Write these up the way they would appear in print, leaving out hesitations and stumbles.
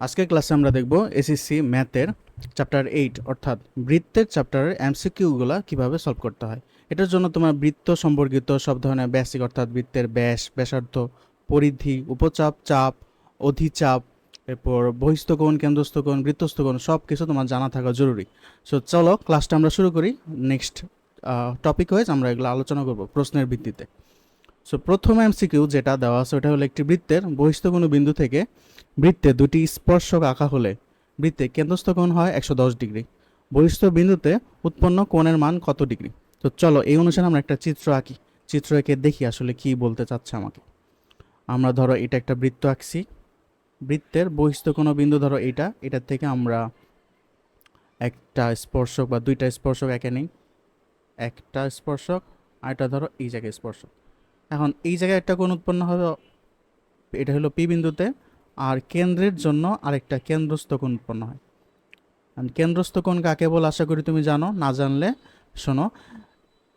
আজকের ক্লাসে আমরা দেখব এসএসসি ম্যাথের চ্যাপ্টার 8 অর্থাৎ বৃত্তের চ্যাপ্টারের এমসিকিউগুলো কিভাবে সলভ করতে হয়। এটার জন্য তোমার বৃত্ত সম্পর্কিত সব ধরনের বেসিক অর্থাৎ বৃত্তের ব্যাস, ব্যাসার্ধ, পরিধি, উপচাপ, চাপ, অধিচাপ, এরপর বহিস্থ কোণ, কেন্দ্রস্থ কোণ, বৃত্তস্থ কোণ সব কিছু তোমার জানা থাকা জরুরি। সো চলো ক্লাসটা আমরা শুরু করি। নেক্সট টপিক ওয়াইজ আমরা এগুলো আলোচনা করব প্রশ্নের ভিত্তিতে। সো প্রথম এমসিকিউ যেটা দেওয়া আছে ওটা হলো একটি বৃত্তের বহিস্থ কোনো বিন্দু থেকে বৃত্তে দুটি স্পর্শক আঁকা হলে বৃত্তে কেন্দ্রস্থ কোণ হয় 110 ডিগ্রি। বহিস্থ বিন্দুতে উৎপন্ন কোণের মান কত ডিগ্রি? তো চলো এই অনুসারে আমরা একটা চিত্র আঁকি। চিত্র এঁকে দেখি আসলে কি বলতে চাচ্ছে আমাকে। আমরা ধরো এটা একটা বৃত্ত আঁকছি। বৃত্তের বহিস্থ কোনো বিন্দু ধরো এটার থেকে আমরা একটা স্পর্শক বা দুইটা স্পর্শক এঁকে নিই। একটা স্পর্শক আর এটা ধরো এই জায়গায় স্পর্শক। এখন এই জায়গায় একটা কোণ উৎপন্ন হবে, এটা হলো পি বিন্দুতে, আর কেন্দ্রের জন্য আরেকটা কেন্দ্রস্থ কোণ উৎপন্ন হয়। কেন্দ্রস্থ কোণ কাকে বলে আশা করি তুমি জানো, না জানলে শোনো।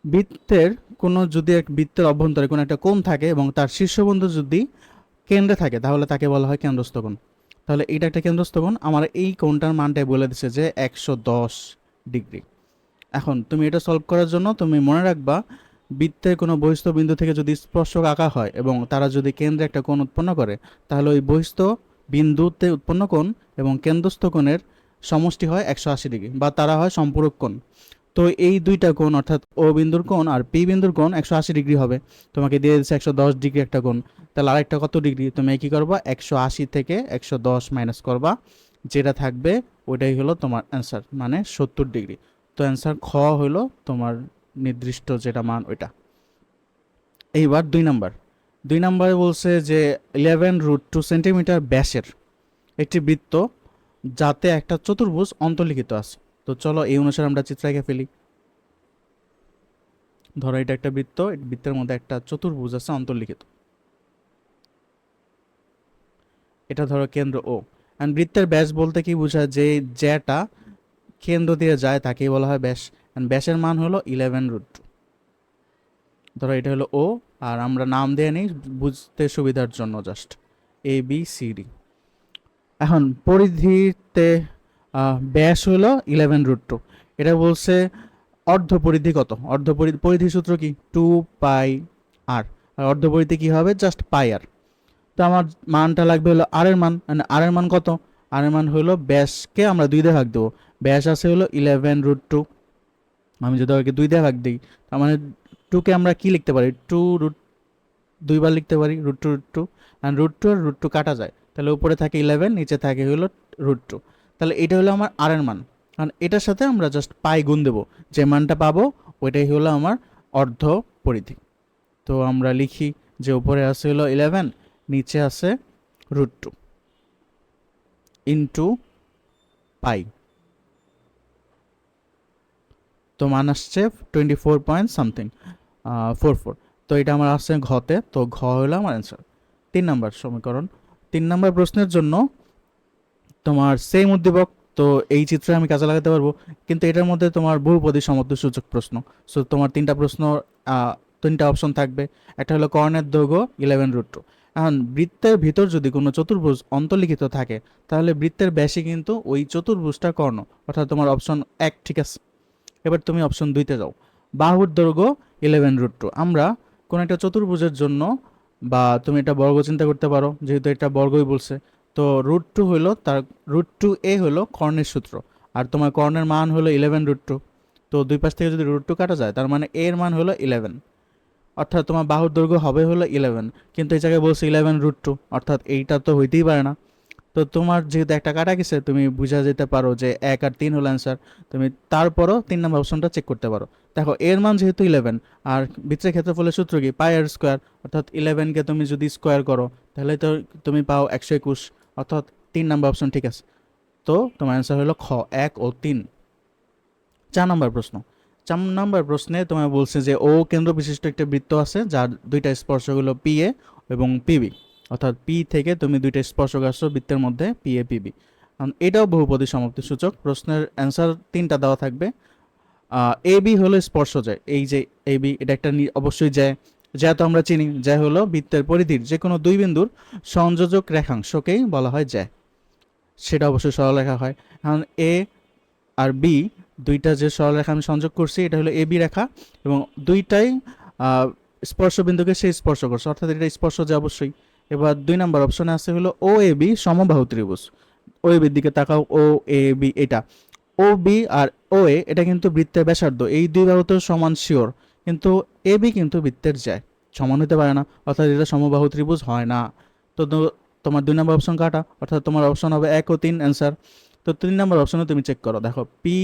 বৃত্তের কোনো যদি এক বৃত্তের অভ্যন্তরে কোনো একটা কোণ থাকে এবং তার শীর্ষবিন্দু যদি কেন্দ্রে থাকে তাহলে তাকে বলা হয় কেন্দ্রস্থ কোণ। তাহলে এইটা একটা কেন্দ্রস্থ কোণ, আমার এই কোণটার মানটাই বলে দিচ্ছে যে 110 ডিগ্রি। এখন তুমি এটা সলভ করার জন্য তুমি মনে রাখবা বৃত্তের কোনো বহিস্থ বিন্দু থেকে যদি স্পর্শক আঁকা হয় এবং তারা যদি কেন্দ্রে একটা কোণ উৎপন্ন করে তাহলে ওই বহিস্থ বিন্দুতে উৎপন্ন কোণ এবং কেন্দ্রস্থ কোণের সমষ্টি হয় 180 ডিগ্রি বা তারা হয় সম্পূরক কোণ। তো এই দুইটা কোণ অর্থাৎ ও বিন্দুর কোণ আর পি বিন্দুর কোণ 180 ডিগ্রি হবে। তোমাকে দিয়ে দিচ্ছে 110 ডিগ্রি একটা কোণ, তাহলে আরেকটা কত ডিগ্রি? তুমি কি করবা, 180 থেকে 110 মাইনাস করবা, যেটা থাকবে ওইটাই হলো তোমার অ্যান্সার, মানে 70 ডিগ্রি। তো অ্যান্সার খ হলো তোমার নির্দিষ্ট যেটা মান ওইটা। এইবার দুই নাম্বারে বলছে যে 11√2 সেন্টিমিটার ব্যাসের একটি বৃত্ত যাতে একটা চতুর্ভুজ অন্তর্লিখিত আছে। তো চলো এই অনুসারে আমরা চিত্র এঁকে ফেলি। ধরো এটা একটা বৃত্ত, এই বৃত্তের মধ্যে একটা চতুর্ভুজ আছে অন্তর্লিখিত, এটা ধরো কেন্দ্র ও। অ্যান্ড বৃত্তের ব্যাস বলতে কি বোঝায়, যে যেটা কেন্দ্র দিয়ে যায় তাকেই বলা হয় ব্যাস। অ্যান্ড ব্যাসের মান হলো 11√2। ধরো এটা হলো ও, আর আমরা নাম দিয়ে নিই বুঝতে সুবিধার জন্য, জাস্ট ABCD। এখন পরিধিতে ব্যাস হলো 11√2। এটা বলছে অর্ধ পরিধি কত? পরিধি সূত্র কি? 2 পাই আর। আর অর্ধ পরিধি কি হবে? জাস্ট পাই আর। তো আমার মানটা লাগবে হলো আর এর মান। আর এর মান কত? আর এর মান হলো ব্যাসকে আমরা 2 দিয়ে ভাগ দেবো। ব্যাস আছে হলো 11√2, আমি যদি ওকে 2 দিয়ে ভাগ দিই তার মানে 2কে আমরা কি লিখতে পারি? 2 বার লিখতে পারি, √2 আর √2 কাটা যায়, তাহলে উপরে থাকে 11, নিচে থাকে হলো √2। তাহলে এটা হলো আমার আর এর মান, কারণ এটার সাথে আমরা জাস্ট পাই গুণ দেবো, যে মানটা পাবো ওইটাই হলো আমার অর্ধ পরিধি। তো আমরা লিখি যে উপরে আছে হলো 11, নিচে আছে √2 ইন্টু পাই। তো মান আসছে 24 পয়েন্ট সামথিং 44। তো এটা আমার আসছে ঘতে, তো ঘ হলো আমার অ্যান্সার। 3 নম্বর সমীকরণ। 3 নম্বর প্রশ্নের জন্য তোমার সেম উদ্দীপক, তো এই চিত্রে আমি কাজে লাগাতে পারবো, কিন্তু এটার মধ্যে তোমার বহুপদী সমতুল্যসূচক প্রশ্ন। সো তোমার আহ, তিনটা অপশন থাকবে। একটা হলো কর্ণের দৈর্ঘ্য 11√2। এখন বৃত্তের ভিতর যদি কোনো চতুর্ভুজ অন্তর্লিখিত থাকে তাহলে বৃত্তের ব্যাসই কিন্তু ওই চতুর্ভুজটা কর্ণ, অর্থাৎ তোমার অপশন 1 ঠিক আছে। এবার তুমি অপশন 2তে যাও। বাহুর দৈর্ঘ্য 11√2। আমরা কোন একটা চতুর্ভুজের জন্য, বা তুমি এটা বর্গ চিন্তা করতে পারো যেহেতু এটা বর্গই বলছে, তো √2 হলো তার, √2a হলো কর্ণের সূত্র, আর তোমার কর্ণের মান হলো 11√2। তো দুই পাশ থেকে যদি √2 কাটা যায় তার মানে এর মান হলো 11, অর্থাৎ তোমার বাহুর দৈর্ঘ্য হবে হলো 11, কিন্তু এই জায়গায় বলছে 11√2, অর্থাৎ এইটা তো হইতেই পারে না। তো তোমার যেহেতু একটা কাটা গেছে তুমি বুঝা যেতে পারো যে 1 আর 3 হলো অ্যান্সার। তুমি তারপরও 3 নম্বর অপশনটা চেক করতে পারো। দেখো এর মান যেহেতু 11, আর বৃত্তের ক্ষেত্রফলের সূত্র কি? পাই আর স্কোয়ার, অর্থাৎ 11কে তুমি যদি স্কোয়ার করো তাহলে তো তুমি পাও 121, অর্থাৎ 3 নম্বর অপশন ঠিক আছে। তো তোমার অ্যান্সার হলো খ, 1 ও 3। 4 নম্বর প্রশ্ন। 4 নম্বর প্রশ্নে তোমার বলছে যে ও কেন্দ্র বিশিষ্ট একটা বৃত্ত আছে যার দুইটা স্পর্শক হলো PA এবং PB, অর্থাৎ পি থেকে তুমি দুইটা স্পর্শক আসছো বৃত্তের মধ্যে PA PB। এটাও বহুপদী সমাপ্তি সূচক। প্রশ্নের অ্যান্সার 3টা দেওয়া থাকবে। AB হলো স্পর্শজ্যা, এই যে AB এটা একটা অবশ্যই জ্যা, জ্যা তো আমরা চিনি, জ্যা হলো বৃত্তের পরিধির যে কোনো দুই বিন্দুর সংযোজক রেখাংশকেই বলা হয় জ্যা। সেটা অবশ্যই সরলরেখা হয়। এখন এ আর বি দুইটা যে সরলরেখা আমি সংযোগ করছি এটা হলো এ বি রেখা, এবং দুইটাই স্পর্শবিন্দুকে সে স্পর্শ করছে, অর্থাৎ এটা স্পর্শ যে অবশ্যই। এবার 2 নম্বর অপশনে আছে হলো ও এ বি সমবাহু ত্রিভুজ। ও এ বির দিকে তাকাও, ও এ বি এটা ও বি আর ও এ এটা কিন্তু বৃত্তের ব্যাসার্ধ, এই দুই বাহু তো সমান শিওর, কিন্তু এ বি কিন্তু বৃত্তের যায় সমান হতে পারে না, অর্থাৎ এটা সমবাহু ত্রিভুজ হয় না। তো তোমার 2 নম্বর অপশন কাটা, অর্থাৎ তোমার অপশন হবে 1 ও 3 অ্যান্সার। তো 3 নম্বর অপশনে তুমি চেক করো, দেখো পি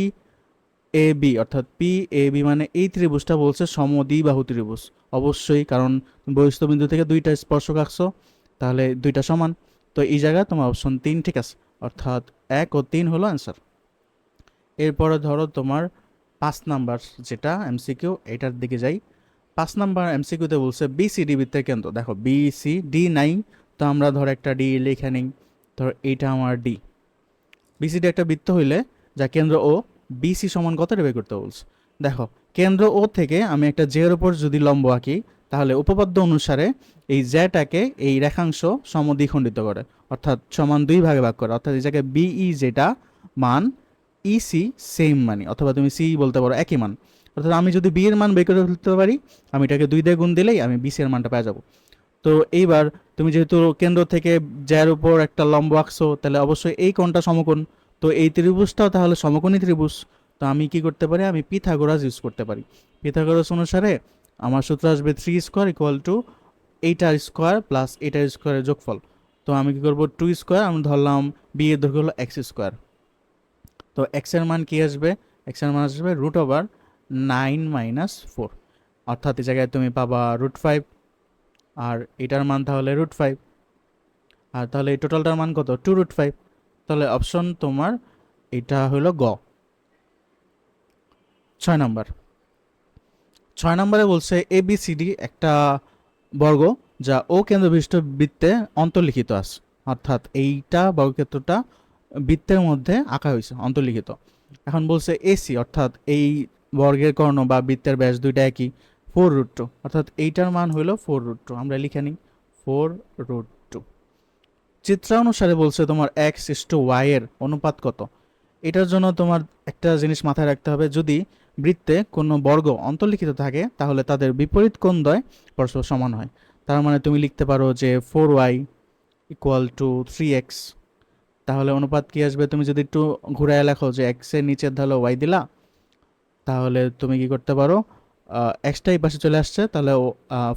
এ বি, অর্থাৎ পি এ বি মানে এই ত্রিভুজটা বলছে সমদ্বিবাহু ত্রিভুজ অবশ্যই, কারণ বহিস্থ বিন্দু থেকে দুইটা স্পর্শক আঁকছো, তাহলে দুইটা সমান। তো এই জায়গায় তোমার অপশন 3 ঠিক আছে, অর্থাৎ 1 ও 3 হলো অ্যান্সার। এরপরে ধরো তোমার 5 নাম্বার যেটা এমসিকিউ, এটার দিকে যাই। 5 নাম্বার এমসিকিউতে বলছে বিসিডি বৃত্তের কেন্দ্র। দেখো বিসিডি নাই, তো আমরা ধর একটা ডি লিখে নিই, ধর এইটা আমার ডি। বিসিডি একটা বৃত্ত হইলে যা কেন্দ্র ও, বিসি সমান কত বের করতে বলছে। দেখো কেন্দ্র ও থেকে আমি একটা জের উপর যদি লম্ব আঁকি, তাহলে উপপাদ্য অনুসারে এই জেটাকে এই রেখাংশ সমদ্বিখণ্ডিত করে, অর্থাৎ সমান 2 ভাগে ভাগ করে, অর্থাৎ এই জায়গায় বিই যেটা মান ইসি সেম মানি, অথবা তুমি সি বলতে পারো একই মান। অর্থাৎ আমি যদি বি এর মান বের করে ফেলতে পারি, আমি এটাকে 2 দিয়ে গুণ দিলেই আমি বিসি এর মানটা পেয়ে যাবো। তো এইবার তুমি যেহেতু কেন্দ্র থেকে যার উপর একটা লম্ব আঁকছো, তাহলে অবশ্যই এই কোণটা সমকোণ, তো এই ত্রিভুজটাও তাহলে সমকোণী ত্রিভুজ। তো আমি কি করতে পারি, আমি পিথাগোরাস ইউজ করতে পারি। পিথাগোরাস অনুসারে আমার সূত্র আসবে 3 স্কোয়ার ইকুয়াল টু এইটার স্কোয়ার প্লাস এইটার স্কোয়ারের যোগফল। তো আমি কি করবো, 2 স্কোয়ার আমি ধরলাম, বি এর দৈর্ঘ্য হলো এক্স স্কোয়ার। তো এক্স এর মান কি আসবে, এক্স এর মান আসবে √9 - 4, অর্থাৎ এই জায়গায় তুমি পাবা √5, আর এটার মান তাহলে √5, আর তাহলে এই টোটালটার মান কত, 2√5। তাহলে অপশন তোমার এটা হলো গ। 6 নম্বর, 6 নম্বরে বলছে এবিসিডি একটা বর্গ যা ও কেন্দ্রবিশিষ্ট বৃত্তে অন্তর্লিখিত আছে, অর্থাৎ এইটা বর্গক্ষেত্রটা বৃত্তের মধ্যে আঁকা হয়েছে অন্তর্লিখিত। এখন বলছে এসি, অর্থাৎ এই বর্গের কর্ণ বা বৃত্তের ব্যাস দুইটা একই, 4√2, অর্থাৎ এইটার মান হলো 4√2, আমরা লিখে নিই 4√2। চিত্রানুসারে বলছে তোমার x:y এর অনুপাত কত। এটার জন্য তোমার একটা জিনিস মাথায় রাখতে হবে, যদি বৃত্তে কোনো বর্গ অন্তর্লিখিত থাকে তাহলে তাদের বিপরীত কোণদ্বয় পরস্পর সমান হয়। তার মানে তুমি লিখতে পারো যে 4y = 3x, তাহলে অনুপাত কি আসবে, তুমি যদি একটু ঘুরায় লেখো যে x এর নিচের ঢালো y দিলা, তাহলে তুমি কি করতে পারো, এক্সটা এই পাশে চলে আসছে, তাহলে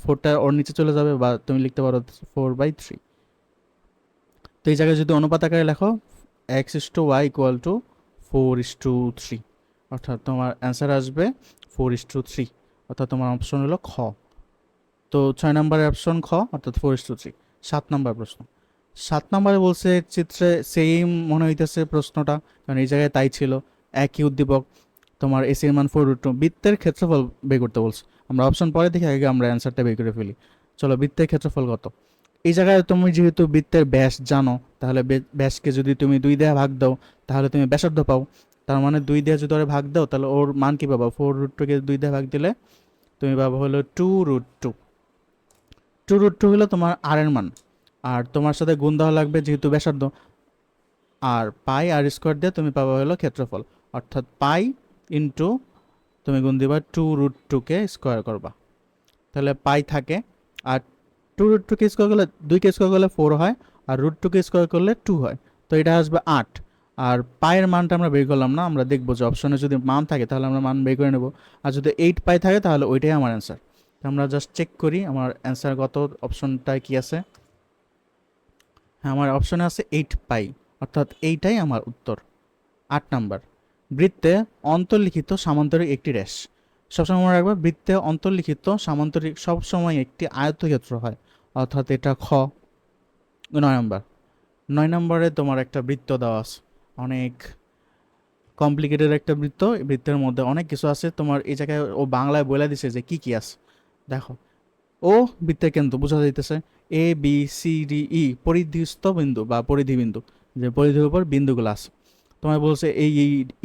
4টা ওর নিচে চলে যাবে, বা তুমি লিখতে পারো 4/3। তো এই জায়গায় যদি অনুপাত আকারে লেখো x:y = 4:3, অর্থাৎ তোমার অ্যান্সার আসবে 4:3, অর্থাৎ তোমার অপশন হলো খ। তো 6 নম্বরের অপশন খ, অর্থাৎ 4:3। 7 নম্বর প্রশ্ন, 7 নম্বরে বলছে চিত্রে সেম মনে হইতেছে প্রশ্নটা, কারণ এই জায়গায় তাই ছিল, একই উদ্দীপক, তোমার এসি এর মান 4√2, বৃত্তের ক্ষেত্রফল বের করতে বলছে। আমরা অপশন পরে দেখে আগে আমরা অ্যান্সারটা বের করে ফেলি। চলো, বৃত্তের ক্ষেত্রফল কত। এই জায়গায় তুমি যেহেতু বৃত্তের ব্যাস জানো, তাহলে ব্যাসকে যদি তুমি 2 দিয়ে ভাগ দাও, তাহলে তুমি ব্যাসার্ধ পাও। তার মানে 2 দিয়ে যদি ওরে ভাগ দাও, তাহলে ওর মান কি পাবা, 4√2 কে 2 দিয়ে ভাগ দিলে তুমি পাবা হলো 2√2। 2√2 হলো তোমার আর এর মান, আর তোমার সাথে গুণ দেওয়া লাগবে যেহেতু ব্যাসার্ধ, আর পাই আর স্কোয়ার দিয়ে তুমি পাবা হলো ক্ষেত্রফল, অর্থাৎ পাই ইন্টু তুমি গুণ দিবা 2√2 কে স্কোয়ার করবা, তাহলে পাই থাকে। আর 2√2 কে স্কোয়ার করলে 2 কে স্কোয়ার করলে 4 হয়, আর √2 কে স্কোয়ার করলে 2 হয়, তো এটা আসবে 8। আর পায়ের মানটা আমরা বের করলাম না, আমরা দেখবো যে অপশনে যদি মান থাকে তাহলে আমরা মান বের করে নেব, আর যদি 8 পাই থাকে তাহলে ওইটাই আমার অ্যান্সার। আমরা জাস্ট চেক করি আমার অ্যান্সার কত, অপশনটায় কি আছে। হ্যাঁ, আমার অপশনে আছে 8 পাই, অর্থাৎ এইটাই আমার উত্তর। 8 নাম্বার, বৃত্তে অন্তর্লিখিত সামান্তরিক একটি রেশ। সবসময় মনে রাখবে, বৃত্তে অন্তর্লিখিত সামান্তরিক সবসময় একটি আয়তক্ষেত্র হয়, অর্থাৎ এটা খ। 9 নম্বর, 9 নম্বরে তোমার একটা বৃত্ত দেওয়া আছে, অনেক কমপ্লিকেটেড একটা বৃত্ত, এই বৃত্তের মধ্যে অনেক কিছু আছে, তোমার এই জায়গায় ও বাংলায় বলে দিছে যে কি কি আছে। দেখো, ও বৃত্তের কেন্দ্র বোঝা যাইতেছে, ABCDE পরিধিস্থ বিন্দু বা পরিধি বিন্দু, যে পরিধির উপর বিন্দুগুলো আছে। তোমার বলছে এই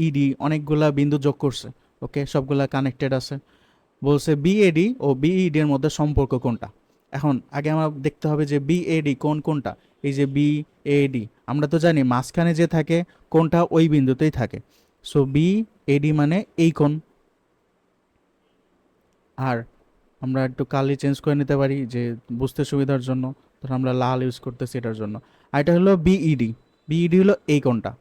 ইডি অনেকগুলা বিন্দু যোগ করছে, ওকে, সবগুলা কানেক্টেড আছে। বলছে বিএডি ও বিইডি এর মধ্যে সম্পর্ক কোনটা। এখন আগে আমরা দেখতে হবে যে বিএডি কোনটা, এই যে বি এ ডি, আমরা তো জানি মাঝখানে যে থাকে কোণটা ওই বিন্দুতেই থাকে। সো বি এ ডি মানে এই কোণ। আর আমরা একটু কালি চেঞ্জ করে নিতে পারি যে বুঝতে সুবিধার জন্য, ধর আমরা লাল ইউজ করতেছি এটার জন্য। আর এটা হলো বিইডি, বিইডি হলো এই কোণটা।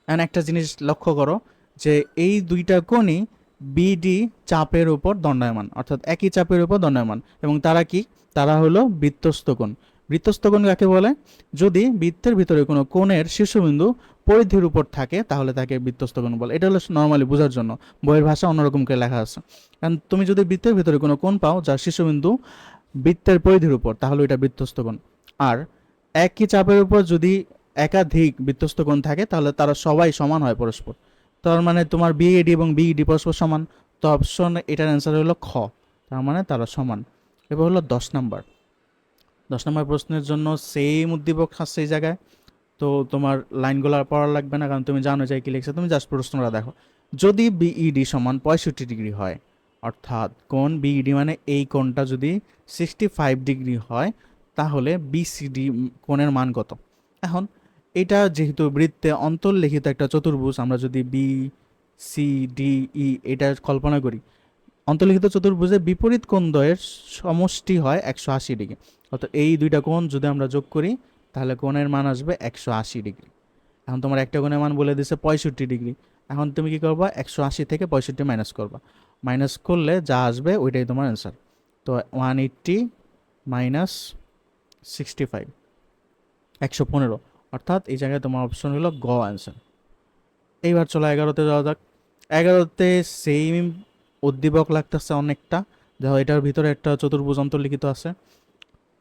এন্ড একটা জিনিস লক্ষ্য করো যে এই দুইটা কোণই বিডি চাপের উপর দণ্ডায়মান, অর্থাৎ একই চাপের উপর দণ্ডায়মান, এবং তারা কি, তারা হলো বৃত্তস্থ কোণ। বৃত্তস্থ কোণ কাকে বলে? যদি বৃত্তের ভিতরে কোনো কোণের শীর্ষবিন্দু পরিধির উপর থাকে তাহলে তাকে বৃত্তস্থ কোণ বলে। এটা হলো নর্মালি বোঝার জন্য, বইয়ের ভাষা অন্যরকম করে লেখা আছে। কারণ তুমি যদি বৃত্তের ভিতরে কোনো কোণ পাও যার শীর্ষবিন্দু বৃত্তের পরিধির উপর, তাহলে এটা বৃত্তস্থ কোণ। আর একই চাপের উপর যদি একাধিক বৃত্তস্থ কোণ থাকে তাহলে তারা সবাই সমান হয় পরস্পর। তার মানে তোমার বিএডি এবং বিইডি পরস্পর সমান। তো অপশন এটার অ্যান্সার হলো খ, তার মানে তারা সমান। এবার হলো 10 নাম্বার। 10 নাম্বার প্রশ্নের জন্য সেম উদ্দীপক আছে এই জায়গায়, তো তোমার লাইনগুলো আর পড়া লাগবে না, কারণ তুমি জানো যে কি লিখছে, তুমি জাস্ট প্রশ্নটা দেখো। যদি বিইডি সমান 65 ডিগ্রি হয়, অর্থাৎ কোণ বিইডি মানে এই কোণটা যদি 65 ডিগ্রি হয়, তাহলে বিসিডি কোণের মান কত? এখন এটা যেহেতু বৃত্তে অন্তর্লিখিত একটা চতুর্ভুজ, আমরা যদি বি সি ডি ই এটা কল্পনা করি, অন্তর্লিখিত চতুর্ভুজে বিপরীত কোণদ্বয়ের সমষ্টি হয় 180 ডিগ্রি। অর্থাৎ এই দুইটা কোণ যদি আমরা যোগ করি তাহলে কোণের মান আসবে 180 ডিগ্রি। এখন তোমার একটা কোণের মান বলে দিছে 65 ডিগ্রি। এখন তুমি কি করবা, 180 থেকে 65 মাইনাস করবা। মাইনাস করলে যা আসবে ওইটাই তোমার অ্যান্সার। তো 180 মাইনাস 65, 115, অর্থাৎ এই জায়গায় তোমার অপশন হলো গ অ্যান্সার। এইবার চলো 11তে যাওয়া যাক। 11তে সেম উদ্দীপক লাগতেছে অনেকটা, দেখো এটার ভিতরে একটা চতুর্ভুজ অন্তর্লিখিত আছে,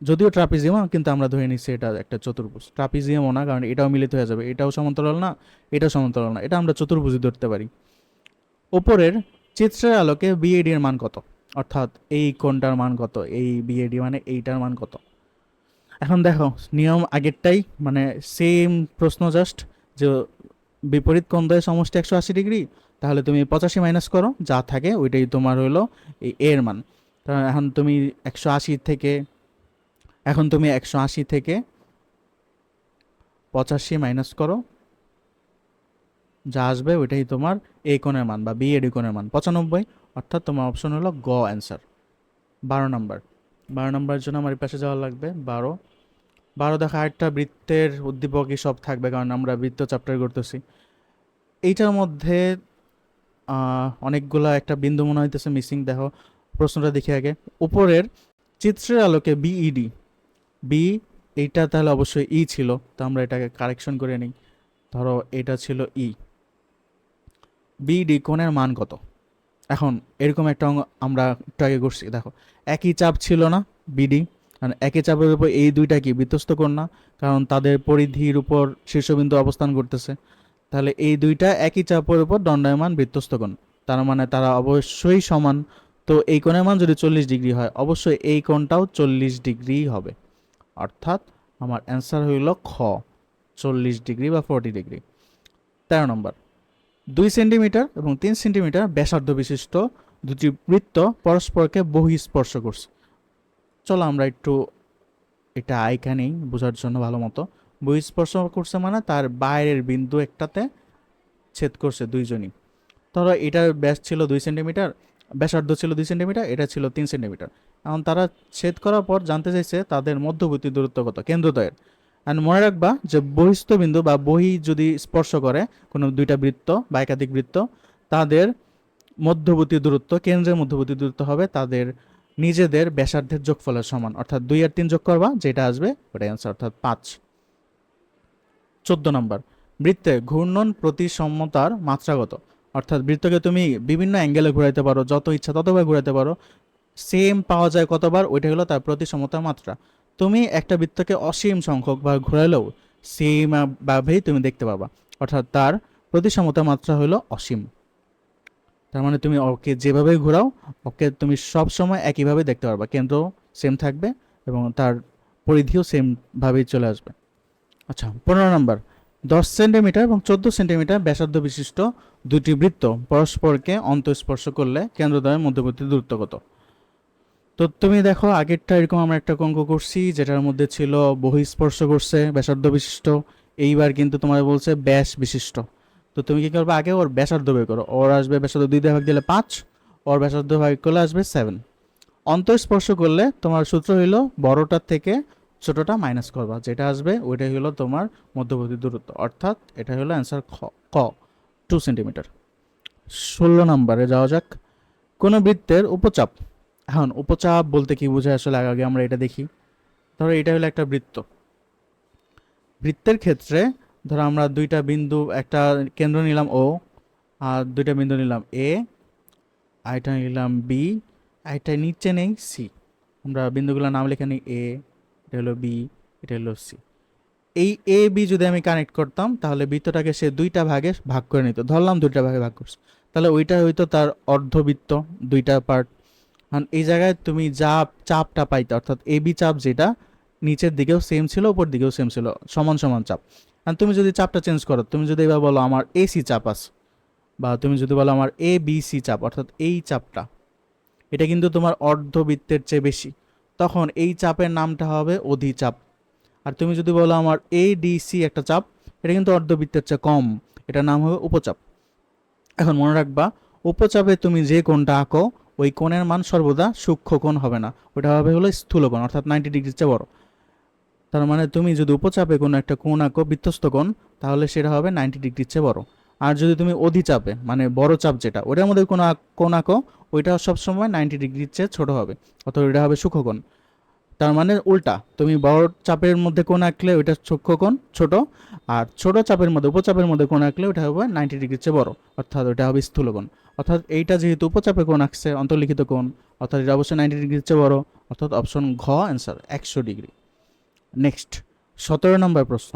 যদিও ট্রাপিজিয়াম, কিন্তু আমরা ধরে নিচ্ছি এটা একটা চতুর্ভুজ। ট্রাপিজিয়ামও না, কারণ এটাও মিলিত হয়ে যাবে, এটাও সমান্তরাল না, এটাও সমান্তরাল না, এটা আমরা চতুর্ভুজই ধরতে পারি। ওপরের চিত্রের আলোকে বিএডি এর মান কত? অর্থাৎ এই কোণটার মান কত, এই বিএডি মানে এইটার মান কত? এখন দেখো নিয়ম আগেরটাই, মানে সেম প্রশ্ন, জাস্ট যে বিপরীত কোণদ্বয়ের সমষ্টি 180 ডিগ্রি, তাহলে তুমি 85 মাইনাস করো, যা থাকে ওইটাই তোমার হলো এই এর মান। কারণ এখন তুমি 180 থেকে, এখন তুমি 180 থেকে 85 মাইনাস করো, যা আসবে ওইটাই তোমার এ কোণের মান বা বি এডি কোণের মান 95। অর্থাৎ তোমার অপশন হলো গ অ্যান্সার। 12 নাম্বার। 12 নাম্বারের জন্য আমার এই পাশে যাওয়া লাগবে। 12 দেখা একটা বৃত্তের উদ্দীপকই সব থাকবে, কারণ আমরা বৃত্ত চ্যাপ্টার করতেছি। এইটার মধ্যে অনেকগুলা একটা বিন্দু মনে হইতেছে মিসিং। দেখো প্রশ্নটা দেখি আগে। উপরের চিত্রের আলোকে বিইডি, বি এইটা তাহলে অবশ্যই ই ছিল, তো আমরা এটাকে কারেকশন করে নিই। ধরো এটা ছিল ই, বিডি কোণের মান কত? এখন এরকম একটা আমরা একটু আগে করছি, দেখো একই চাপ ছিল না বিডি, মানে একই চাপের উপর এই দুইটা কি বৃত্তস্থ কোণ না? কারণ তাদের পরিধির উপর শীর্ষবিন্দু অবস্থান করতেছে, তাহলে এই দুইটা একই চাপের উপর দণ্ডায়মান বৃত্তস্থ কোণ, তার মানে তারা অবশ্যই সমান। তো এই কোণের মান যদি 40 ডিগ্রি হয়, অবশ্যই এই কোণটাও 40 ডিগ্রি হবে। অর্থাৎ আমার অ্যান্সার হইল খ, 40 ডিগ্রি বা 40 ডিগ্রি। 13 নম্বর। 2 সেন্টিমিটার এবং 3 সেন্টিমিটার ব্যাসার্ধ বিশিষ্ট দুটি বৃত্ত পরস্পরকে বহিঃস্পর্শ করছে। চলো আমরা একটু এটা আইকানেই বোঝার জন্য ভালো মতো, বহিঃস্পর্শ করছে মানে তার বাইরের বিন্দু একটাতে ছেদ করছে দুইজনই। ধরো এটার ব্যাস ছিল 2 সেন্টিমিটার, ব্যাসার্ধ ছিল 2 সেন্টিমিটার, এটা ছিল 3 সেন্টিমিটার। এখন তারা ছেদ করার পর জানতে চাইছে তাদের মধ্যবর্তী দূরত্ব কত কেন্দ্রদ্বয়ের। অ্যান্ড মনে রাখবা যে বহিস্থ বিন্দু বা বহি যদি স্পর্শ করে কোনো দুইটা বৃত্ত বা একাধিক বৃত্ত, তাদের মধ্যবর্তী দূরত্ব, কেন্দ্রের মধ্যবর্তী দূরত্ব হবে তাদের নিজেদের ব্যাসার্ধের যোগফলের সমান। অর্থাৎ 2 আর 3 যোগ করবা, যেটা আসবে ওটাই অ্যান্সার, অর্থাৎ 5। 14 নম্বর। বৃত্তে ঘূর্ণন প্রতি সমতার মাত্রা কত? অর্থাৎ বৃত্তকে তুমি বিভিন্ন অ্যাঙ্গেলে ঘুরাইতে পারো, যত ইচ্ছা ততবার ঘুরাইতে পারো, সেম পাওয়া যায় কতবার, ওইটা হলো তার প্রতি সমতার মাত্রা। তুমি একটা বৃত্তকে অসীম সংখ্যক বার ঘোরালেও সেম ভাবেই তুমি দেখতে পাবা, অর্থাৎ তার প্রতি সমতার মাত্রা হলো অসীম। তার মানে তুমি ওকে যেভাবে ঘোরাও, ওকে তুমি সব সময় একইভাবে দেখতে পারবা, কেন্দ্র সেম থাকবে এবং তার পরিধিও সেম ভাবেই চলে আসবে। আচ্ছা, 15 নম্বর। 10 সেন্টিমিটার এবং 14 সেন্টিমিটার ব্যাসার্ধ বিশিষ্ট দুটি বৃত্ত পরস্পরকে অন্তঃস্পর্শ করলে কেন্দ্রদ্বয়ের মধ্যবর্তী দূরত্ব কত? তো তুমি দেখো আগেরটা এরকম আমরা একটা অঙ্ক করছি যেটার মধ্যে ছিল বহিঃস্পর্শ করছে ব্যাসার্ধ বিশিষ্ট, এইবার কিন্তু তোমার বলছে ব্যাস বিশিষ্ট। তো তুমি কি করবে, আগে ওর ব্যাসার্ধ বের করো। ওর আসবে ব্যাসার্ধ 2 দিয়ে ভাগ দিলে 5, ওর ব্যাসার্ধ ভাগ করলে আসবে 7। অন্তঃস্পর্শ করলে তোমার সূত্র হইলো বড়টার থেকে ছোটটা মাইনাস করবা, যেটা আসবে ওইটাই হলো তোমার মধ্যবর্তী দূরত্ব, অর্থাৎ এটা হলো অ্যান্সার ক 2 সেন্টিমিটার। 16 নম্বরে যাওয়া যাক। কোনো বৃত্তের উপচাপ। এখন উপচাপ বলতে কি বোঝায় আসলে আগে আমরা এটা দেখি। ধরো এটা হলো একটা বৃত্ত। বৃত্তের ক্ষেত্রে ধরো আমরা দুইটা বিন্দু, একটা কেন্দ্র নিলাম ও, আর দুইটা বিন্দু নিলাম এ, আরেকটা নিলাম বি, আরেকটা নিচে নেই সি। আমরা বিন্দুগুলোর নাম লিখে নিই এ, এটা হলো বি, এটা হলো সি। এই এ বি যদি আমি কানেক্ট করতাম তাহলে বৃত্তটাকে সে দুইটা ভাগে ভাগ করে নিত, ধরলাম দুইটা ভাগে ভাগ করছে, তাহলে ওইটা হইতো তার অর্ধবৃত্ত, দুইটা পার্ট। কারণ এই জায়গায় তুমি যা চাপটা পাইতে, অর্থাৎ এ বি চাপ যেটা নিচের দিকেও সেম ছিল উপর দিকেও সেম ছিল, সমান সমান চাপ। আর তুমি যদি চাপটা চেঞ্জ করো, তুমি যদি এবার বলো আমার এসি চাপ আছে, বা তুমি যদি বলো আমার এ বি সি চাপ, অর্থাৎ এই চাপটা এটা কিন্তু তোমার অর্ধবৃত্তের চেয়ে বেশি, তখন এই চাপের নামটা হবে অধিচাপ। আর তুমি যদি বলো আমার এ ডি সি একটা চাপ, এটা কিন্তু অর্ধবৃত্তের চেয়ে কম, এটার নাম হবে উপচাপ। এখন মনে রাখবা, উপচাপে তুমি যে কোণটা আঁকো ওই কোণের মান সর্বদা সূক্ষ্ম কোণ হবে না, ওটা হবে হলো স্থূল কোণ, অর্থাৎ 90 ডিগ্রির চেয়ে বড়। তার মানে তুমি যদি উপচাপে কোনো একটা কোণ আঁকো বৃত্তস্থ কোণ, তাহলে সেটা হবে 90 ডিগ্রির চেয়ে বড়। আর যদি তুমি অধিচাপে মানে বড় চাপ যেটা ওটার মধ্যে কোনো কোণ আঁকো, ওইটা সবসময় 90 ডিগ্রির চেয়ে ছোট হবে, অথবা ওইটা হবে সূক্ষ্ম কোণ। তার মানে উল্টা, তুমি বড় চাপের মধ্যে কোণ আঁকলে ওইটা সূক্ষ্ম কোণ ছোট, আর ছোট চাপের মধ্যে উপচাপের মধ্যে কোণ আঁকলে ওটা হবে 90 ডিগ্রির চেয়ে বড়, অর্থাৎ ওটা হবে স্থূল কোণ। অর্থাৎ এইটা যেহেতু উপচাপে কোণ আঁকছে অন্তর্লিখিত কোণ, অর্থাৎ এটা অবশ্যই 90 ডিগ্রির চেয়ে বড়, অর্থাৎ অপশন ঘ অ্যান্সার 100 ডিগ্রি। নেক্সট 17 নম্বর প্রশ্ন।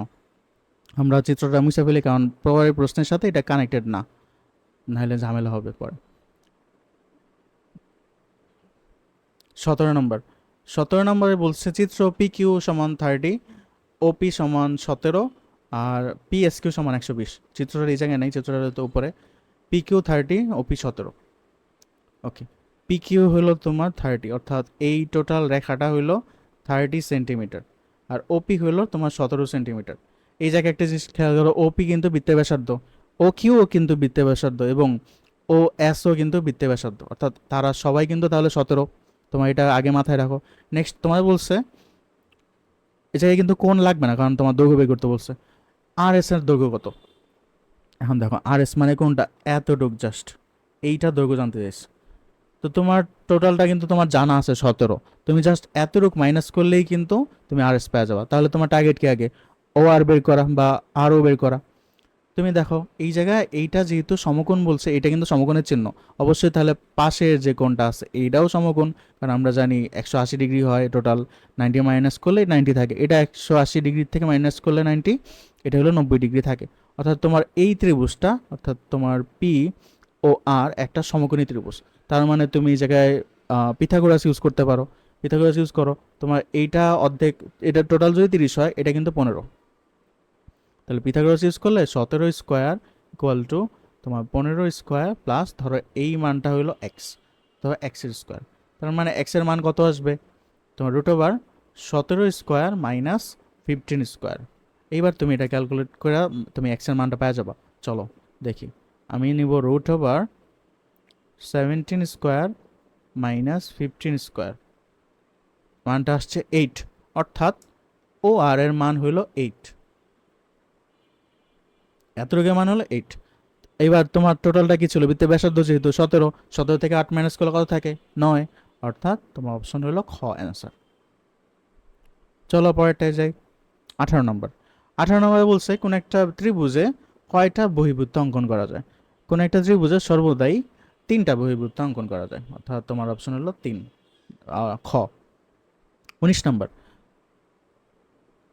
আমরা চিত্রটা মুছে ফেলি কারণ পরের প্রশ্নের সাথে এটা কানেক্টেড না, নাহলে ঝামেলা হবে পরে। 17 নম্বর। 17 নম্বরে বলছে চিত্র পি কিউ সমান 30, ওপি সমান 17, আর পি এস কিউ সমান 120। চিত্রটা এই জায়গায় নেই, চিত্রটা তো উপরে। পি কিউ 30, ওপি 17। ওকে, পি কিউ হলো তোমার 30, অর্থাৎ এই টোটাল রেখাটা হলো 30 সেন্টিমিটার, আর ওপি হলো তোমার 17 সেন্টিমিটার। এই জায়গায় একটা জিনিস খেয়াল করো, ওপি কিন্তু বৃত্তের ব্যাসার্ধ, ও কিউও কিন্তু বৃত্তের ব্যাসার্ধ, এবং ও এসও কিন্তু বৃত্তের ব্যাসার্ধ, অর্থাৎ তারা সবাই কিন্তু তাহলে 17। তোমার এটা আগে মাথায় রাখো। নেক্সট তোমার বলছে এ জায়গায় কিন্তু কোণ লাগবে না, কারণ তোমার দৈর্ঘ্য বের করতে বলছে। আর এস এর দৈর্ঘ্য কত? এখন দেখো আর এস মানে কোনটা, এতটুক জাস্ট এইটা দৈর্ঘ্য জানতে চাইছে। তো তোমার টোটালটা কিন্তু তোমার জানা আছে 17, তুমি জাস্ট এতটুক মাইনাস করলেই কিন্তু তুমি আর এস পেয়ে যাবা। তাহলে তোমার টার্গেট কি আগে, ও আর বের করা বা আর ও বের করা। তুমি দেখো এই জায়গায় এইটা যেহেতু সমকোণ বলছে, এটা কিন্তু সমকোণের চিহ্ন, অবশ্যই তাহলে পাশের যে কোণটা আছে এইটাও সমকোণ, কারণ আমরা জানি 180 ডিগ্রি হয় টোটাল, 90 মাইনাস করলে 90 থাকে, এটা 180 ডিগ্রি থেকে মাইনাস করলে 90, এটা হলো 90 ডিগ্রি থাকে। অর্থাৎ তোমার এই ত্রিভুজটা, অর্থাৎ তোমার পি ও আর একটা সমকোণী ত্রিভুজ। তার মানে তুমি এই জায়গায় পিথাগোরাস ইউজ করতে পারো, পিথাগোরাস ইউজ করো। তোমার এইটা অর্ধেক, এটা টোটাল যদি 30 হয়, এটা কিন্তু 15, তাহলে পিথাগোরাস ইউজ করলে 17 স্কোয়ার ইকুয়াল টু তোমার 15 স্কোয়ার প্লাস ধরো এই মানটা হলো এক্স, ধরো এক্সের স্কোয়ার। তার মানে এক্সের মান কত আসবে তোমার √ 17 স্কোয়ার মাইনাস 15 স্কোয়ার। এইবার তুমি এটা ক্যালকুলেট করে তুমি এক্সের মানটা পেয়ে যাবা। চলো দেখি, আমি নিব √ 17 স্কোয়ার মাইনাস 15 স্কোয়ার, মানটা আসছে 8, অর্থাৎ ও আর এর মান হলো 8, এতটুকু মান হলো 8। এইবার তোমার টোটালটা কি ছিল, বৃত্তের ব্যাসার্ধ যেহেতু 17, 17 থেকে 8 মাইনাস করলে কত থাকে 9, অর্থাৎ তোমার অপশন হলো খ অ্যান্সার। চলো পরেরটায় যাই। 18 নম্বর। 18 নম্বরে বলছে কোন একটা ত্রিভুজে কয়টা বহির্ভূত অঙ্কন করা যায়। কোন একটা ত্রিভুজে সর্বদাই 3টা বহির্ভূত অঙ্কন করা যায়, অর্থাৎ তোমার অপশন হলো 3, খ। 19 নম্বর।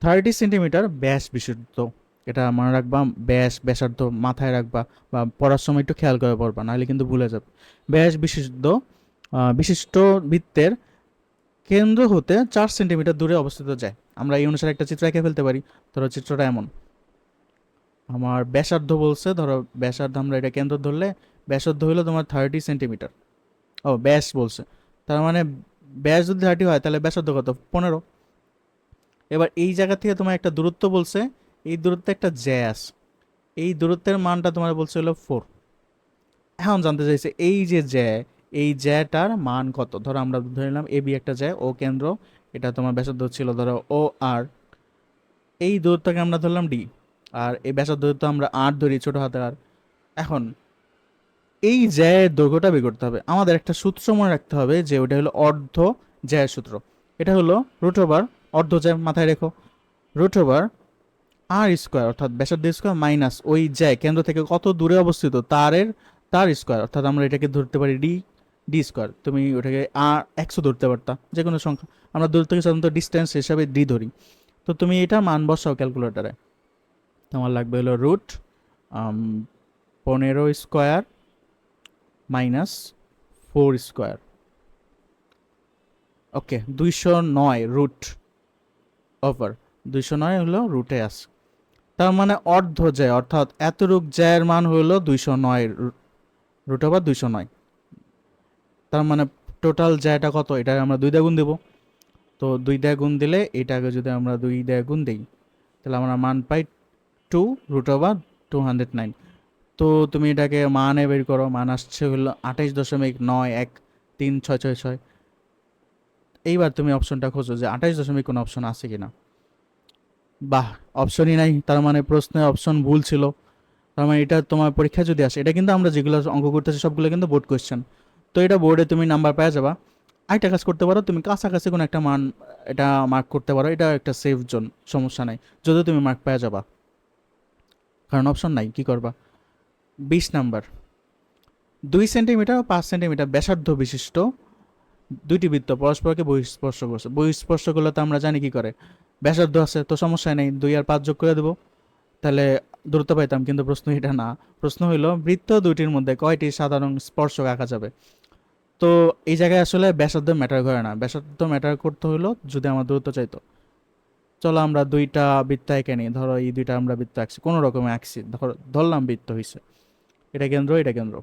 30 সেন্টিমিটার ব্যাস বিশিষ্ট, এটা মনে রাখবা, ব্যাসার্ধ মাথায় রাখবা, বা পড়ার সময় একটু খেয়াল করে পড়বা, নাহলে কিন্তু ভুলে যাবে। ব্যাস বিশিষ্ট বিশিষ্ট বৃত্তের কেন্দ্র হতে 4 সেন্টিমিটার দূরে অবস্থিত যায়। আমরা এই অনুসারে একটা চিত্র এঁকে ফেলতে পারি। ধরো চিত্রটা এমন, আমার ব্যাসার্ধ বলছে, ধরো ব্যাসার্ধ আমরা এটা কেন্দ্র ধরলে ব্যাসার্ধ হলো তোমার 30 সেন্টিমিটার, ও ব্যাস বলছে, তার মানে ব্যাস যদি 30 হয় তাহলে ব্যাসার্ধ কত 15। এবার এই জায়গা থেকে তোমার একটা দূরত্ব বলছে, এই দূরত্বে একটা জ্যা আছে, এই দূরত্বের মানটা তোমার বলছে হলো 4। এখন জানতে চাইছে এই যে জ্যা, এই জ্যাটার মান কত। ধরো আমরা ধরে নিলাম এ বি একটা জ্যা, ও কেন্দ্র, এটা তোমার ব্যাসার্ধ ছিল ধরো ও আর, এই দূরত্বকে আমরা ধরলাম ডি, আর এই ব্যাসার্ধ তো আমরা আর ধরি ছোট হাতে আর। এখন এই জ্যায়ের দৈর্ঘ্যটা বের করতে হবে, আমাদের একটা সূত্র মনে রাখতে হবে যে ওটা হলো অর্ধ জ্যায়ের সূত্র। এটা হলো রুট ওভার অর্ধ জ্যা, মাথায় রেখো, রুট ওভার আর স্কোয়ার অর্থাৎ ব্যাসার্ধ স্কোয়ার মাইনাস ওই জ্যা কেন্দ্র থেকে কত দূরে অবস্থিত তার স্কোয়ার, অর্থাৎ আমরা এটাকে ধরতে পারি ডি, ডি স্কোয়ার। তুমি ওটাকে আর 100 ধরতে পারতা, যে কোনো সংখ্যা, আমরা দূর থেকে সাধারণত ডিস্টেন্স হিসাবে ডি ধরি। তো তুমি এটা মান বসাও ক্যালকুলেটারে, তোমার লাগবে হলো রুট 15 স্কোয়ার মাইনাস 4 স্কোয়ার, ওকে 209 রুট ওভার 209 হলো রুটে আছে। তার মানে অর্ধ জ্যা অর্থাৎ এতটুক জ্যায়ের মান হলো 209 রুট ওভার 209। তার মানে টোটাল জ্যাটা কত, এটা আমরা 2 দিয়ে গুণ দেবো। তো 2 দিয়ে গুণ দিলে এটাকে যদি আমরা 2 দিয়ে গুণ দিই তাহলে আমরা মান পাই 2 রুট ওভার 209। তো তুমি এটাকে মানে বের করো, মান আসছে হলো 28.91366। এইবার তুমি অপশনটা খোঁজো যে 28 কোনো অপশন আছে কিনা। বাহ, অপশনই নাই, তার মানে প্রশ্নে অপশন ভুল ছিল। তার মানে এটা তোমার পরীক্ষা যদি আসে, এটা কিন্তু আমরা যেগুলো অঙ্ক করতেছি সবগুলো কিন্তু বোর্ড কোয়েশ্চেন, তো এটা বোর্ডে তুমি নাম্বার পেয়ে যাবা। আরেকটা কাজ করতে পারো, তুমি কাছাকাছি কোনো একটা মান এটা মার্ক করতে পারো, এটা একটা সেফ জোন, সমস্যা নাই, যদি তুমি মার্ক পেয়ে যাবা, কারণ অপশন নাই, কি করবা। 20 নাম্বার, 2 সেন্টিমিটার ও 5 সেন্টিমিটার ব্যাসার্ধ বিশিষ্ট দুইটি বৃত্ত পরস্পরকে বহিঃস্পর্শ করছে। বহিঃস্পর্শ করলে তো আমরা জানি কি করে, ব্যাসার্ধ আছে তো সমস্যা নেই, 2 আর 5 যোগ করে দেবো, তাহলে দূরত্ব পাইতাম। কিন্তু প্রশ্ন এটা না, প্রশ্ন হইলো বৃত্ত দুইটির মধ্যে কয়টি সাধারণ স্পর্শক আঁকা যাবে। তো এই জায়গায় আসলে ব্যাসার্ধ ম্যাটার করে না, ব্যাসার্ধ ম্যাটার করতে হইলো যদি আমার দূরত্ব চাইতো। চলো আমরা দুইটা বৃত্ত এঁকে নিই, ধরো এই দুইটা আমরা বৃত্ত আঁকছি, কোনো রকমে আঁকছি, ধরলাম বৃত্ত হয়েছে, এটা কেন্দ্র এটা কেন্দ্র।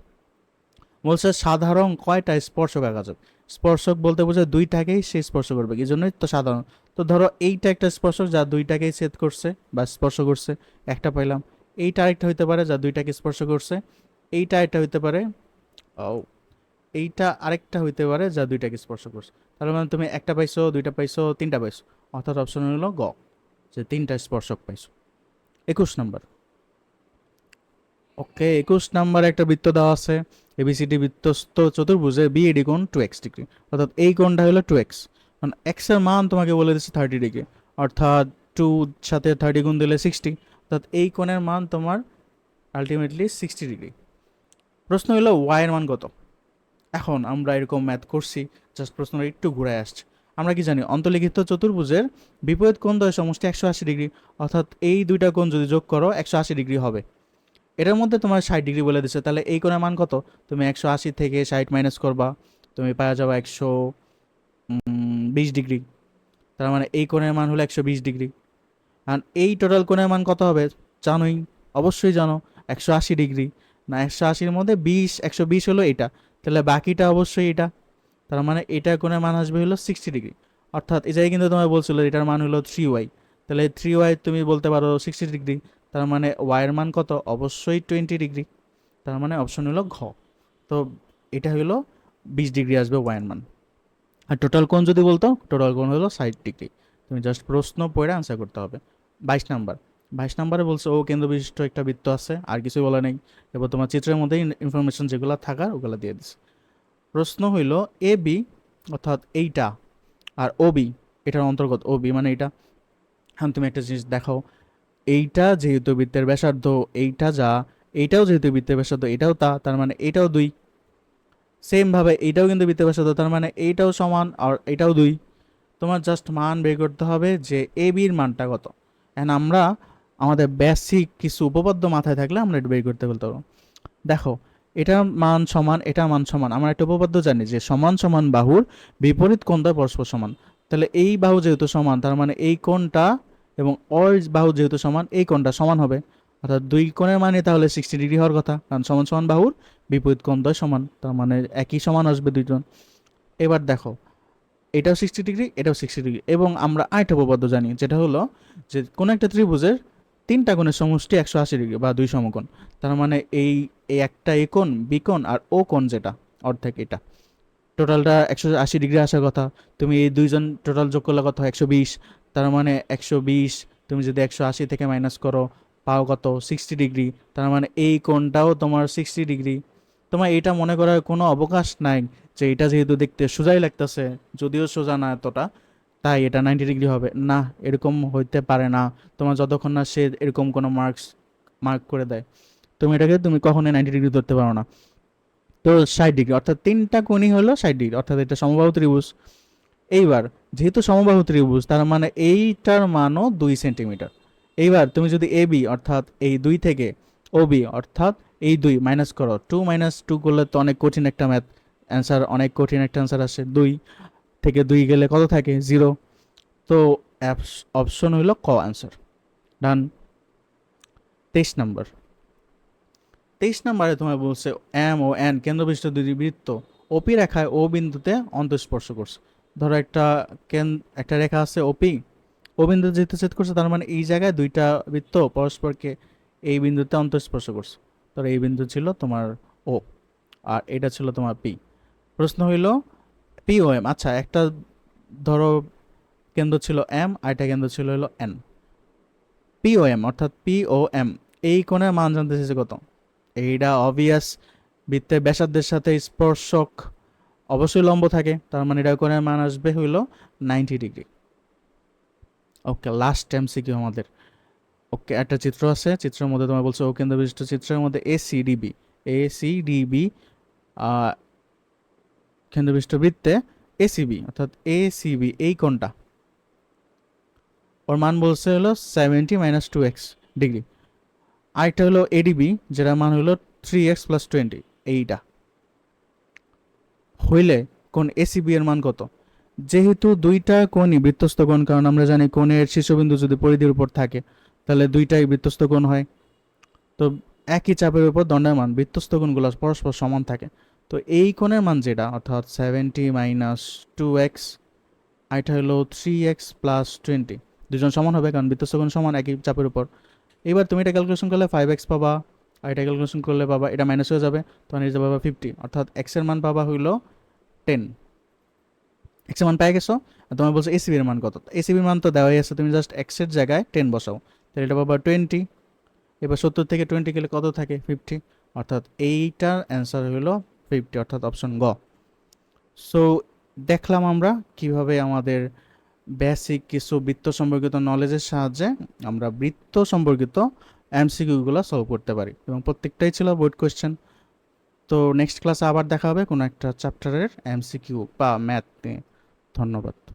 বলছে সাধারণ কয়টা স্পর্শক আঁকা যাবে। স্পর্শক বলতে বোঝায় দুইটাকেই সে স্পর্শ করবে, এই জন্যই তো সাধারণ। তো ধরো এইটা একটা স্পর্শক যা দুইটাকেই ছেদ করছে বা স্পর্শ করছে, একটা পাইলাম। এইটা আরেকটা হইতে পারে যা দুইটাকে স্পর্শ করছে, এইটা একটা হইতে পারে, ও এইটা আরেকটা হইতে পারে যা দুইটাকে স্পর্শ করছে। তার মানে তুমি একটা পাইছো, দুইটা পাইছো, তিনটা পাইছো, অর্থাৎ অপশন হলো গ, যে তিনটা স্পর্শক পাইছো। 21 নাম্বার, ওকে 21 নাম্বার একটা বৃত্ত দেওয়া আছে, এবিসিডি বৃত্তস্থ চতুর্ভুজে বিএডি কোণ 2x ডিগ্রি, অর্থাৎ এই কোণটা হলো 2x, মানে এক্স এর মান তোমাকে বলে দিচ্ছে 30 ডিগ্রি, অর্থাৎ 2 সাথে 30 গুণ দিলে 60, অর্থাৎ এই কোণের মান তোমার আলটিমেটলি 60 ডিগ্রি। প্রশ্ন হলো ওয়াই এর মান কত। এখন আমরা এরকম ম্যাথ করছি, জাস্ট প্রশ্নটা একটু ঘুরে আসছে। আমরা কি জানি অন্তর্লিখিত চতুর্ভুজের বিপরীত কোণ দ্বয়ের সমষ্টি 180 ডিগ্রি, অর্থাৎ এই দুইটা কোণ যদি যোগ করো 180 ডিগ্রি হবে। এটার মধ্যে তোমার 60 ডিগ্রি বলে দিচ্ছে, তাহলে এই কোণের মান কত। তুমি 180 থেকে 60 মাইনাস করবা, তুমি পাওয়া যাবে 120 ডিগ্রি। তার মানে এই কোণের মান হলো 120 ডিগ্রি। আর এই টোটাল কোণের মান কত হবে জানোই, অবশ্যই জানো, 180 ডিগ্রি। না 180-র মধ্যে 120 হলো এটা, তাহলে বাকিটা অবশ্যই এটা। তার মানে এটা কোণের মান আসবে হলো 60 ডিগ্রি। অর্থাৎ এই জায়গায় কিন্তু তোমায় বলছিল এটার মান হলো 3y, তাহলে 3y তুমি বলতে পারো 60 ডিগ্রি। তার মানে y এর মান কত, অবশ্যই 20 ডিগ্রি। তার মানে অপশন হলো ঘ। তো এটা হলো 20 ডিগ্রি আসবে y এর মান। আর টোটাল কোণ যদি বলতো, টোটাল কোণ হলো 60 ডিগ্রি। তুমি জাস্ট প্রশ্ন পড়ে আনসার করতে হবে। 22 নাম্বার, 22 নাম্বারে বলছে ও কেন্দ্র বিশিষ্ট একটা বৃত্ত আছে, আর কিছুই বলা নেই। এবার তোমার চিত্রের মধ্যেই ইনফরমেশন যেগুলো থাকার ওগুলো দিয়ে দিচ্ছে। প্রশ্ন হইল এ বি অর্থাৎ এইটা আর ও বি, এটার অন্তর্গত ও বি মানে এইটা। এখন তুমি একটা জিনিস দেখো, এইটা যেহেতু বৃত্তের ব্যাসার্ধ, এইটা যা, এইটাও যেহেতু বৃত্তের ব্যাসার্ধ, এটাও তা, তার মানে এইটাও 2। সেম ভাবে এইটাও কিন্তু বৃত্তের ব্যাসার্ধ, তার মানে এইটাও সমান আর এটাও 2। তোমার জাস্ট মান বের করতে হবে যে এ বির মানটা কত। এখন আমরা আমাদের বেসিক কিছু উপপাদ্য মাথায় থাকলে আমরা এটা বের করতে বলতে পারবো। দেখো, এটা মান সমান, এটা মান সমান, আমরা একটা উপপাদ্য জানি যে সমান সমান বাহুর বিপরীত কোণটা পরস্পর সমান। তাহলে এই বাহু যেহেতু সমান, তার মানে এই কোণটা এবং ওর বাহু যেহেতু সমান, এই কোণটা সমান হবে। অর্থাৎ দুই কোণের মানে তাহলে 60 ডিগ্রি হওয়ার কথা, কারণ সমান সমান বাহুর বিপরীত কোণদ্বয় সমান, তার মানে একই সমান আসবে দুইজন। এবার দেখো, এটাও 60 ডিগ্রি, এটাও 60 ডিগ্রি। এবং আমরা আরেকটা উপপাদ্য জানি, যেটা হলো যে কোনো একটা ত্রিভুজের তিনটা কোণের সমষ্টি 180 ডিগ্রি বা দুই সমকোণ। তার মানে এই একটা এ কোণ, বি কোণ আর ও কোণ যেটা অর্ধেক, এটা টোটালটা 180 ডিগ্রি আসার কথা। তুমি এই দুইজন টোটাল যোগ করলে কত হয়? 120। তার মানে 120 তুমি যদি 180 থেকে মাইনাস করো, পাও কত? 60 ডিগ্রি। তার মানে এই কোণটাও তোমার 60 ডিগ্রি। তোমার এটা মনে করার কোনো অবকাশ নাই যে এটা যেহেতু দেখতে সোজাই লাগতেছে, যদিও সোজা না এতটা, তাই এটা 90 ডিগ্রি হবে না। এরকম হইতে পারে না। তোমার যতক্ষণ না সে এরকম কোনো মার্ক করে দেয়, তুমি কখনোই 90 ডিগ্রি ধরতে পারো না। তো 60 ডিগ্রি অর্থাৎ তিনটা কোণই হলো 60 ডিগ্রি, অর্থাৎ এটা সমবাহু ত্রিভুজ। এইবার যেহেতু সমবাহু ত্রিভুজ, তার মানে এইটার মানও 2 সেন্টিমিটার। এইবার তুমি যদি এ বি অর্থাৎ এই দুই থেকে ও বি অর্থাৎ এই দুই মাইনাস করো, 2 - 2 করলে তো অনেক কঠিন একটা ম্যাথ, অ্যান্সার অনেক কঠিন একটা অ্যান্সার আসে। 2 থেকে 2 গেলে কত থাকে? 0। তো অপশন হইল ক অ্যান্সার। ডান। 23 নম্বর। 23 নম্বরে তোমার বলছে এম ও এন কেন্দ্রবিশিষ্ট দুটি বৃত্ত ওপি রেখায় ও বিন্দুতে অন্তঃস্পর্শ করছে। ধরো একটা রেখা আছে ওপি, ও বিন্দুতে যেহেতু ছেদ করছে, তার মানে এই জায়গায় দুইটা বৃত্ত পরস্পরকে এই বিন্দুতে অন্তঃস্পর্শ করছে। ধরো এই বিন্দু ছিল তোমার ও, আর এটা ছিল তোমার পি। প্রশ্ন হইল পি ও এম। আচ্ছা, একটা ধরো কেন্দ্র ছিল এম আর একটা কেন্দ্র ছিল হলো এন। পি ও এম অর্থাৎ পি ও এম এই কোণের মান জানতে চেয়েছে কত? এইটা অবভিয়াস, বৃত্তের ব্যাসার্ধের সাথে স্পর্শক অবশ্যই লম্ব থাকে, তার মানে এটা কোণের মান আসবে হইল 90 ডিগ্রি। ওকে, লাস্ট এমসিকিউ আমাদের। ওকে, একটা চিত্র আছে, চিত্রের মধ্যে তোমার বলছে ও কেন্দ্র বিশিষ্ট চিত্রের মধ্যে এসিডিবি কেন্দ্র বিশিষ্ট বৃত্তে এসিবি অর্থাৎ এসিবি এই কোণটা, ওর মান বলছে হলো 70 - 2x ডিগ্রি। আরেকটা হলো এডিবি, যেটা মান হলো 3x + 20। এইটা হইলে কোণ এসিবি এর মান কত? যেহেতু দুইটা কোণই বৃত্তস্থ কোণ, কারণ আমরা জানি কোণের শীর্ষবিন্দু যদি পরিধির উপর থাকে তাহলে দুইটাই বৃত্তস্থ কোণ হয়। তো একই চাপের উপর দণ্ডায়মান বৃত্তস্থ কোণগুলো পরস্পর সমান থাকে। তো এই কোণের মান যেটা অর্থাৎ 70 - 2x, আর এটা হলো 3x + 20, দুজন সমান হবে কারণ বৃত্তস্থ কোণ সমান একই চাপের উপর। এবার তুমি এটা ক্যালকুলেশন করলে 5x পাবা, আর এটা ক্যালকুলেশন করলে পাবা, এটা মাইনাস হয়ে যাবে, তখন এটা পাবা 50, অর্থাৎ x এর মান পাবা হইলো 10। এক্স এর মান পেয়ে গেছো। আর তোমার বলছো এসিবির মান কত? এসিবির মান তো দেওয়াই আছে, তুমি জাস্ট এক্স এর জায়গায় 10 বসাও, তাহলে এটা পাবা 20। এবার 70 থেকে 20 গেলে কত থাকে? 50, অর্থাৎ এইটার অ্যান্সার হলো 50, অর্থাৎ অপশন গ। সো দেখলাম আমরা কিভাবে আমাদের বেসিক কিছু বৃত্ত সম্পর্কিত নলেজের সাহায্যে আমরা বৃত্ত সম্পর্কিত এমসিকিউগুলো সলভ করতে পারি, এবং প্রত্যেকটাই ছিল বোর্ড কোয়েশ্চেন। তো নেক্সট ক্লাসে আবার দেখা হবে কোনো একটা চ্যাপ্টারের এমসিকিউ বা ম্যাথ নিয়ে। ধন্যবাদ।